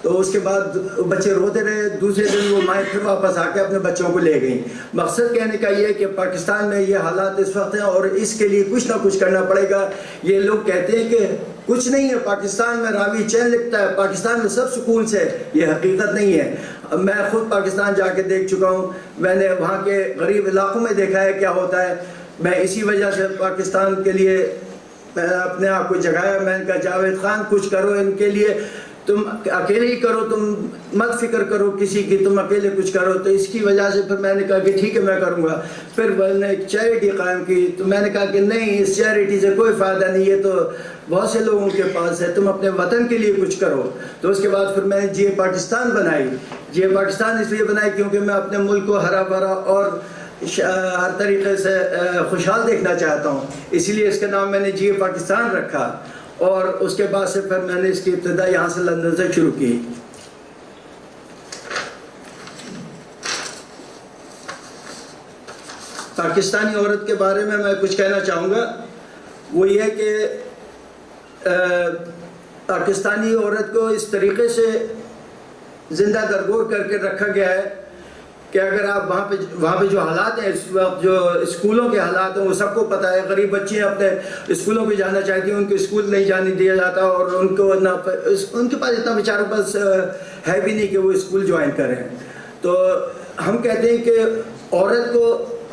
تو اس کے بعد بچے روتے رہے، دوسرے دن وہ مائیں پھر واپس آ کے اپنے بچوں کو لے گئیں۔ مقصد کہنے کا یہ ہے کہ پاکستان میں یہ حالات اس وقت ہیں اور اس کے لیے کچھ نہ کچھ کرنا پڑے گا۔ یہ لوگ کہتے ہیں کہ کچھ نہیں ہے پاکستان میں، راوی چین لکھتا ہے پاکستان میں سب سکون سے، یہ حقیقت نہیں ہے۔ میں خود پاکستان جا کے دیکھ چکا ہوں، میں نے وہاں کے غریب علاقوں میں دیکھا ہے کیا ہوتا ہے۔ میں اسی وجہ سے پاکستان کے لیے میں نے اپنے آپ کو جگایا، میں نے کہا جاوید خان کچھ کرو ان کے لیے، تم اکیلے ہی کرو، تم مت فکر کرو کسی کی، تم اکیلے کچھ کرو۔ تو اس کی وجہ سے پھر میں نے کہا کہ ٹھیک ہے میں کروں گا۔ پھر میں نے ایک چیریٹی قائم کی، تو میں نے کہا کہ نہیں، اس چیریٹی سے کوئی فائدہ نہیں ہے، تو بہت سے لوگوں کے پاس ہے، تم اپنے وطن کے لیے کچھ کرو۔ تو اس کے بعد پھر میں نے جی پاکستان بنائی۔ جی پاکستان اس لیے بنائی کیونکہ میں اپنے ملک کو ہرا بھرا اور ہر طریقے سے خوشحال دیکھنا چاہتا ہوں، اسی لیے اس کا نام میں نے جی پاکستان رکھا۔ اور اس کے بعد سے پھر میں نے اس کی ابتدا یہاں سے لندن سے شروع کی۔ پاکستانی عورت کے بارے میں کچھ کہنا چاہوں گا، وہ یہ کہ پاکستانی عورت کو اس طریقے سے زندہ درگور کر کے رکھا گیا ہے کہ اگر آپ وہاں پہ جو حالات ہیں اس وقت، جو اسکولوں کے حالات ہیں وہ سب کو پتہ ہے۔ غریب بچیاں اپنے اسکولوں پہ جانا چاہتی ہیں، ان کو اسکول نہیں جانے دیا جاتا، اور ان کے پاس اتنا بیچاروں پاس ہے بھی نہیں کہ وہ اسکول جوائن کریں۔ تو ہم کہتے ہیں کہ عورت کو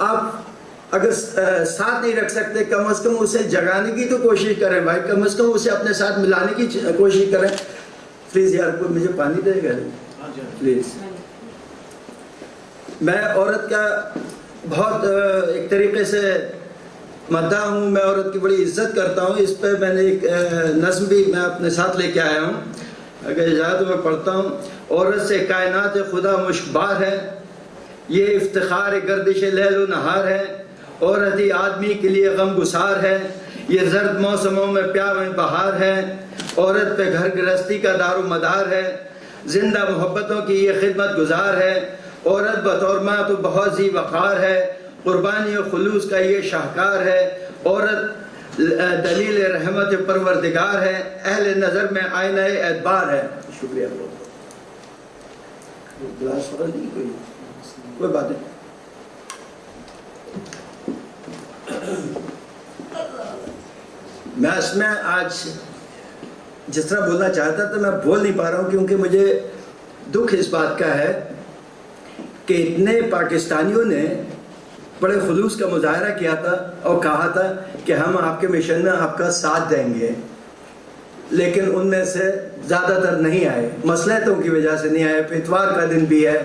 آپ اگر ساتھ نہیں رکھ سکتے، کم از کم اسے جگانے کی تو کوشش کریں بھائی، کم از کم اسے اپنے ساتھ ملانے کی کوشش کریں۔ پلیز یار کوئی مجھے پانی دے گا پلیز۔ میں عورت کا بہت ایک طریقے سے مداح ہوں، میں عورت کی بڑی عزت کرتا ہوں۔ اس پہ میں نے ایک نظم بھی میں اپنے ساتھ لے کے آیا ہوں، اگر اجازت میں پڑھتا ہوں۔ عورت سے کائنات خدا مشکبار ہے، یہ افتخار گردش لیل و نہار ہے، عورت ہی آدمی کے لیے غم گسار ہے، یہ زرد موسموں میں پیام بہار ہے، عورت پہ گھر گرہستی کا دار و مدار ہے، زندہ محبتوں کی یہ خدمت گزار ہے، عورت بطور ماں تو بہت ذی وقار ہے، قربانی و خلوص کا یہ شاہکار ہے، عورت دلیل رحمت پروردگار ہے، اہل نظر میں آئینہ اعتبار ہے۔ شکریہ۔ کوئی بات نہیں۔ میں اس میں آج جس طرح بولنا چاہتا تھا میں بول نہیں پا رہا ہوں، کیونکہ مجھے دکھ اس بات کا ہے کہ اتنے پاکستانیوں نے بڑے خلوص کا مظاہرہ کیا تھا اور کہا تھا کہ ہم آپ کے مشن میں آپ کا ساتھ دیں گے، لیکن ان میں سے زیادہ تر نہیں آئے، مصلحتوں کی وجہ سے نہیں آئے۔ اتوار کا دن بھی ہے،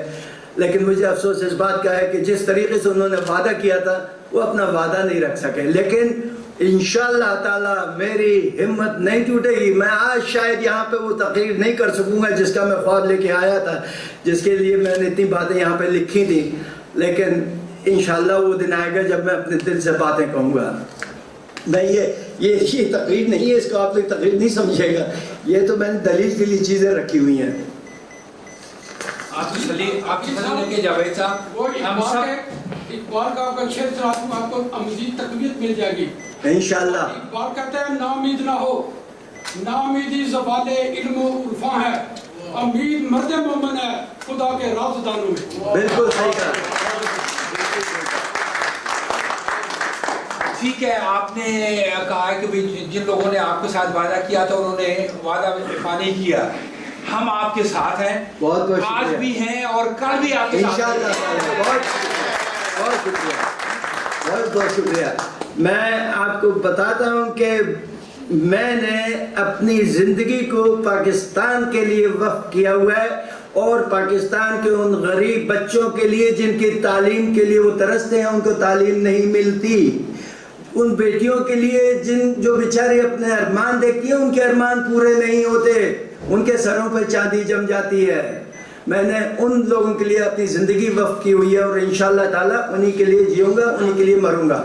لیکن مجھے افسوس اس بات کا ہے کہ جس طریقے سے انہوں نے وعدہ کیا تھا وہ اپنا وعدہ نہیں رکھ سکے۔ لیکن انشاءاللہ تعالی میری ہمت نہیں ٹوٹے گی، میں آج شاید یہاں پہ وہ تقریر نہیں کر سکوں گا جس کا میں خواب لے کے آیا تھا، جس کے لیے میں نے اتنی باتیں یہاں پہ لکھی تھیں، لیکن انشاءاللہ وہ دن آئے گا جب میں اپنے دل سے باتیں کہوں گا۔ میں یہ تقریر نہیں ہے، اس کو آپ لوگ تقریر نہیں سمجھے گا، یہ تو میں نے دلیل کے لیے چیزیں رکھی ہوئی ہیں۔ آپ کی سلیل کے جاوید صاحب، ہم سب اقبال کا آپ کا شعر سناتا ہوں، آپ کو مزید تقویت مل جائے گی انشاءاللہ۔ اقبال کہتے ہیں نا امید نہ ہو، نا امیدی زوال علم و عرفاں ہے، امید مرد مومن ہے خدا کے رازدانوں میں۔ بالکل صحیح کہا۔ ٹھیک ہے، آپ نے کہا ہے کہ جن لوگوں نے آپ کے ساتھ وعدہ کیا تھا انہوں نے وعدہ وفا نہیں کیا۔ ہم آپ کے ساتھ ہیں، بہت بہت آج بھی ہیں اور کل بھی آپ کے ساتھ ہیں۔ انشاءاللہ۔ بہت شکریہ، بہت بہت شکریہ۔ میں آپ کو بتاتا ہوں کہ میں نے اپنی زندگی کو پاکستان کے لیے وقف کیا ہوا ہے، اور پاکستان کے ان غریب بچوں کے لیے جن کی تعلیم کے لیے وہ ترستے ہیں، ان کو تعلیم نہیں ملتی، ان بیٹیوں کے لیے جو بیچارے اپنے ارمان دیکھتی ہیں ان کے ارمان پورے نہیں ہوتے، ان کے سروں پہ چاندی جم جاتی ہے۔ میں نے ان لوگوں کے لیے اپنی زندگی وقف کی ہوئی ہے، اور انشاءاللہ تعالیٰ انہی کے لیے جیوں گا، انہی کے لیے مروں گا۔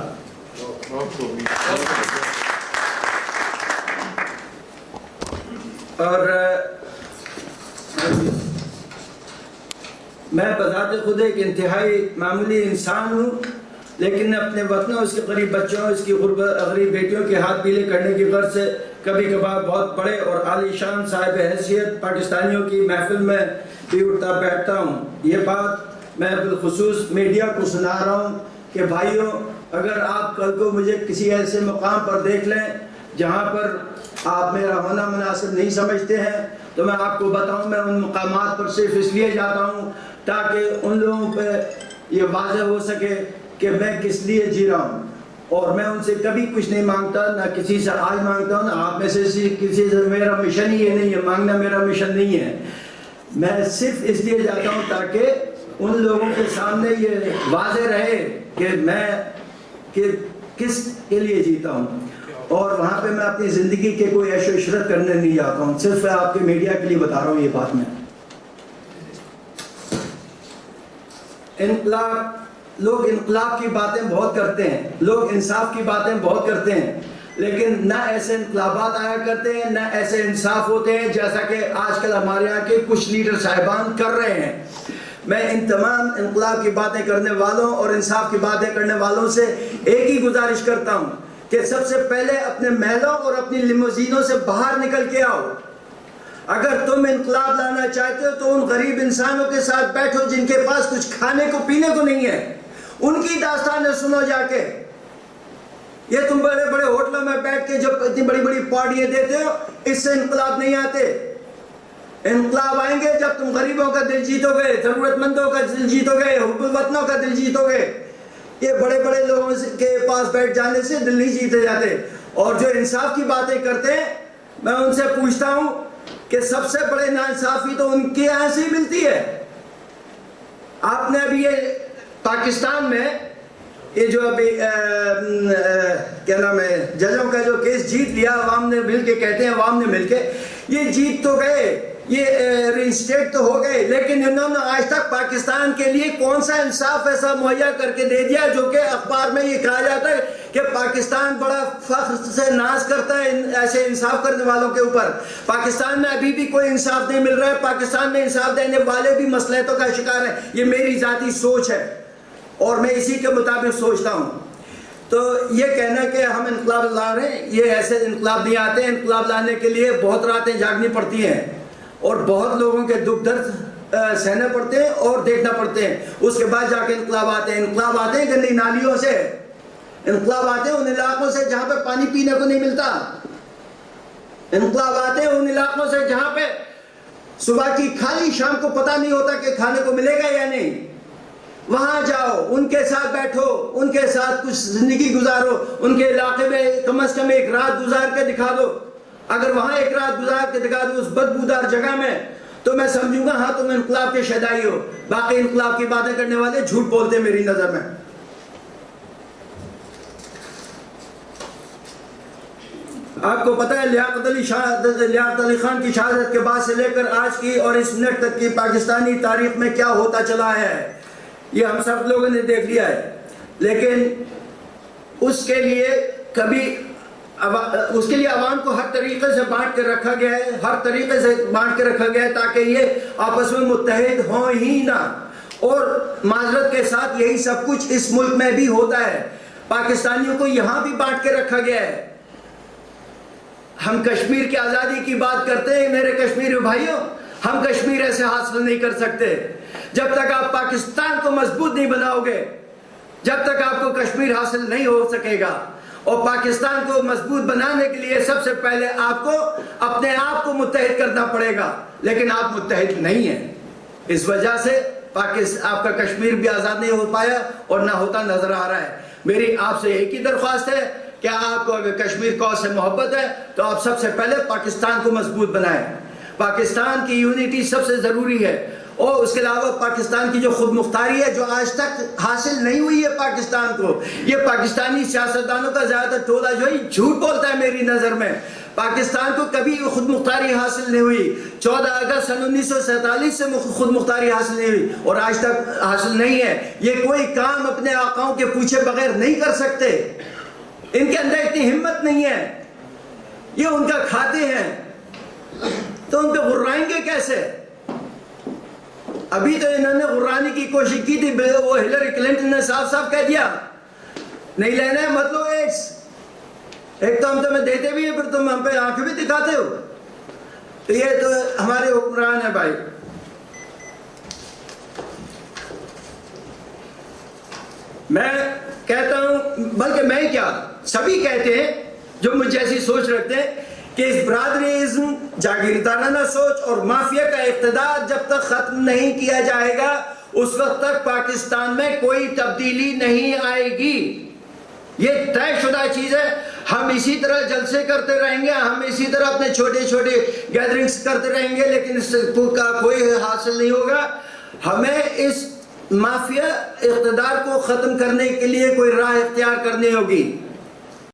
اور میں بذات خود ایک انتہائی معمولی انسان ہوں، لیکن اپنے وطن اور اس کے غریب بچوں، اس کی غریب بیٹیوں کے ہاتھ پیلے کرنے کی غرض سے کبھی کبھار بہت بڑے اور عالی شان صاحب حیثیت پاکستانیوں کی محفل میں بھی اٹھتا بیٹھتا ہوں. یہ بات میں بالخصوص میڈیا کو سنا رہا ہوں کہ بھائیوں، اگر آپ کل کو مجھے کسی ایسے مقام پر دیکھ لیں جہاں پر آپ میرا ہونا مناسب نہیں سمجھتے ہیں تو میں آپ کو بتاؤں میں ان مقامات پر صرف اس لیے جاتا ہوں تاکہ ان لوگوں پہ یہ واضح ہو سکے کہ میں کس لیے جی رہا ہوں. اور میں ان سے کبھی کچھ نہیں مانگتا، نہ کسی سے آج مانگتا ہوں، نہ آپ میں سے کسی سے. میرا مشن ہی یہ نہیں ہے، مانگنا میرا مشن نہیں ہے. میں صرف اس لیے جاتا ہوں تاکہ ان لوگوں کے سامنے یہ واضح رہے کہ میں کس کے لیے جیتا ہوں. اور وہاں پہ میں اپنی زندگی کے کوئی عیش و عشرت کرنے نہیں جاتا ہوں. صرف آپ کے میڈیا کے لیے بتا رہا ہوں یہ بات. میں لوگ انقلاب کی باتیں بہت کرتے ہیں، لوگ انصاف کی باتیں بہت کرتے ہیں، لیکن نہ ایسے انقلابات آیا کرتے ہیں، نہ ایسے انصاف ہوتے ہیں جیسا کہ آج کل ہمارے یہاں کے کچھ لیڈر صاحبان کر رہے ہیں. میں ان تمام انقلاب کی باتیں کرنے والوں اور انصاف کی باتیں کرنے والوں سے ایک ہی گزارش کرتا ہوں کہ سب سے پہلے اپنے محلوں اور اپنی لیموزینوں سے باہر نکل کے آؤ. اگر تم انقلاب لانا چاہتے ہو تو ان غریب انسانوں کے ساتھ بیٹھو جن کے پاس کچھ کھانے کو پینے کو نہیں ہے، ان کی داستانیں سنو جا کے. یہ تم بڑے بڑے ہوٹلوں میں بیٹھ کے جو اتنی بڑی بڑی پارٹیاں دیتے ہو، اس سے انقلاب نہیں آتے. انقلاب آئیں گے جب تم غریبوں کا دل جیتو گے، ضرورت مندوں کا دل جیتو گے، حب الوطنوں کا دل جیتو گے. یہ بڑے بڑے لوگوں کے پاس بیٹھ جانے سے دل نہیں جیتے جاتے. اور جو انصاف کی باتیں کرتے ہیں، میں ان سے پوچھتا ہوں کہ سب سے بڑے ناانصافی تو ان کے یہاں سے ہی ملتی ہے. آپ نے ابھی یہ پاکستان میں یہ جو ابھی کیا نام ہے ججوں کا جو کیس جیت لیا، عوام نے مل کے، کہتے ہیں عوام نے مل کے، یہ جیت تو گئے، یہ رینسٹیٹ تو ہو گئے، لیکن انہوں نے آج تک پاکستان کے لیے کون سا انصاف ایسا مہیا کر کے دے دیا جو کہ اخبار میں یہ کہا جاتا ہے کہ پاکستان بڑا فخر سے ناز کرتا ہے ایسے انصاف کرنے والوں کے اوپر. پاکستان میں ابھی بھی کوئی انصاف نہیں مل رہا ہے. پاکستان میں انصاف دینے والے بھی مصلحتوں کا شکار ہیں. یہ میری ذاتی سوچ ہے اور میں اسی کے مطابق سوچتا ہوں. تو یہ کہنا کہ ہم انقلاب لا رہے ہیں، یہ ایسے انقلاب نہیں آتے. انقلاب لانے کے لیے بہت راتیں جاگنی پڑتی ہیں اور بہت لوگوں کے دکھ درد سہنے پڑتے ہیں اور دیکھنا پڑتے ہیں. اس کے بعد جا کے انقلاب آتے ہیں. انقلاب آتے ہیں گندی نالیوں سے، انقلاب آتے ہیں ان علاقوں سے جہاں پہ پانی پینے کو نہیں ملتا. انقلاب آتے ہیں ان علاقوں سے جہاں پہ صبح کی کھالی شام کو پتہ نہیں ہوتا کہ کھانے کو ملے گا یا نہیں. وہاں جاؤ، ان کے ساتھ بیٹھو، ان کے ساتھ کچھ زندگی گزارو. ان کے علاقے میں کم از کم ایک رات گزار کے دکھا دو. اگر وہاں ایک رات گزار کے دکھا دو اس بدبودار جگہ میں، تو میں سمجھوں گا ہاں تم انقلاب کے شیدائی ہو. باقی انقلاب کی باتیں کرنے والے جھوٹ بولتے ہیں میری نظر میں. آپ کو پتہ ہے لیاقت علی خان کی شہادت کے بعد سے لے کر آج کی اور اس منٹ تک کی پاکستانی تاریخ میں کیا ہوتا چلا ہے، یہ ہم سب لوگوں نے دیکھ لیا ہے. لیکن اس کے لیے عوام کو ہر طریقے سے بانٹ کے رکھا گیا ہے، ہر طریقے سے بانٹ کے رکھا گیا ہے تاکہ یہ آپس میں متحد ہوں ہی نہ. اور معذرت کے ساتھ یہی سب کچھ اس ملک میں بھی ہوتا ہے. پاکستانیوں کو یہاں بھی بانٹ کے رکھا گیا ہے. ہم کشمیر کی آزادی کی بات کرتے ہیں میرے کشمیری بھائیوں، ہم کشمیر ایسے حاصل نہیں کر سکتے جب تک آپ پاکستان کو مضبوط نہیں بناؤ گے. جب تک آپ کو کشمیر حاصل نہیں ہو سکے گا. اور پاکستان کو مضبوط بنانے کے لیے سب سے پہلے آپ کو اپنے آپ کو متحد کرنا پڑے گا، لیکن آپ متحد نہیں ہیں. اس وجہ سے آپ کا کشمیر بھی آزاد نہیں ہو پایا اور نہ ہوتا نظر آ رہا ہے. میری آپ سے ایک ہی درخواست ہے کہ آپ کو اگر کشمیر کو سے محبت ہے تو آپ سب سے پہلے پاکستان کو مضبوط بنائیں. پاکستان کی یونٹی سب سے ضروری ہے. اور اس کے علاوہ پاکستان کی جو خود مختاری ہے جو آج تک حاصل نہیں ہوئی ہے پاکستان کو، یہ پاکستانی سیاستدانوں کا زیادہ تر ٹولہ جو ہے جھوٹ بولتا ہے میری نظر میں. پاکستان کو کبھی خود مختاری حاصل نہیں ہوئی. 14 اگست سن 1947 سے خود مختاری حاصل نہیں ہوئی اور آج تک حاصل نہیں ہے. یہ کوئی کام اپنے آقاؤں کے پوچھے بغیر نہیں کر سکتے. ان کے اندر اتنی ہمت نہیں ہے. یہ ان کا کھاتے ہیں تو ان پہ غرائیں گے کیسے؟ ابھی تو انہوں نے غرانے کی کوشش کی تھی، وہ ہلری کلنٹن نے صاف صاف کہہ دیا نہیں لینا ہے مت لو ایڈز. ایک تو ہم تمہیں دیتے بھی ہیں پھر تم ہم پہ آنکھیں بھی دکھاتے ہو. تو یہ تو ہمارے حکمران ہیں بھائی. میں کہتا ہوں، بلکہ میں کیا سبھی کہتے ہیں جو مجھ جیسی سوچ رکھتے ہیں کہ اس برادریزم، جاگیردارانہ سوچ اور مافیا کا اقتدار جب تک ختم نہیں کیا جائے گا اس وقت تک پاکستان میں کوئی تبدیلی نہیں آئے گی. یہ طے شدہ چیز ہے. ہم اسی طرح جلسے کرتے رہیں گے، ہم اسی طرح اپنے چھوٹے چھوٹے گیدرنگز کرتے رہیں گے، لیکن اس کا کوئی حاصل نہیں ہوگا. ہمیں اس مافیا اقتدار کو ختم کرنے کے لیے کوئی راہ اختیار کرنی ہوگی.